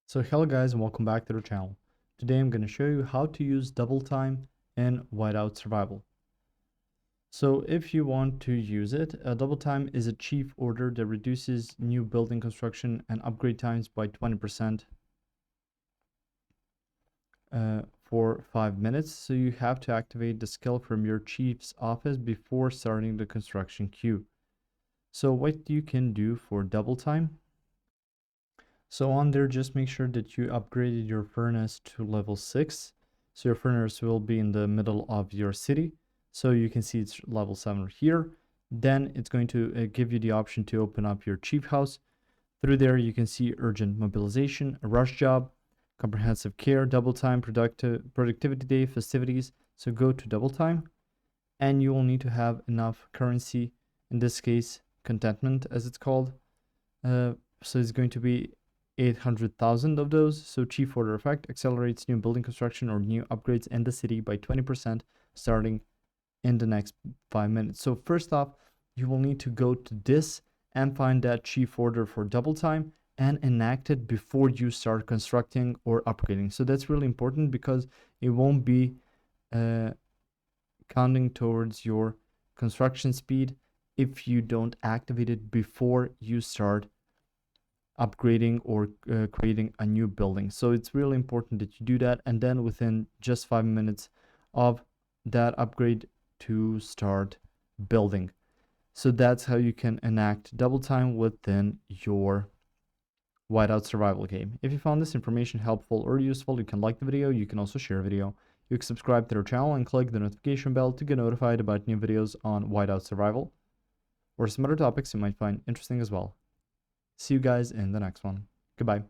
So hello guys and welcome back to the channel. Today I'm going to show you how to use double time in Whiteout survival. So if you want to use it, double time is a chief order that reduces new building construction and upgrade times by 20% for 5 minutes. So you have to activate the skill from your chief's office before starting the construction queue. So what you can do for double time. So on there, just make sure that you upgraded your furnace to level 6. So your furnace will be in the middle of your city. So you can see it's level 7 here. Then it's going to give you the option to open up your chief house. Through there, you can see urgent mobilization, a rush job, comprehensive care, double time, productivity day, festivities. So go to double time and you will need to have enough currency, in this case, contentment as it's called. So it's going to be 800,000 of those. So chief order effect accelerates new building construction or new upgrades in the city by 20% starting in the next 5 minutes. So first off, you will need to go to this and find that chief order for double time and enact it before you start constructing or upgrading. So that's really important because it won't be counting towards your construction speed if you don't activate it before you start upgrading or creating a new building. So it's really important that you do that, and then within just 5 minutes of that upgrade to start building. So that's how you can enact double time within your Whiteout survival game. If you found this information helpful or useful, you can like the video. You can also share a video. You can subscribe to our channel and click the notification bell to get notified about new videos on Whiteout survival or some other topics you might find interesting as well. See you guys in the next one. Goodbye.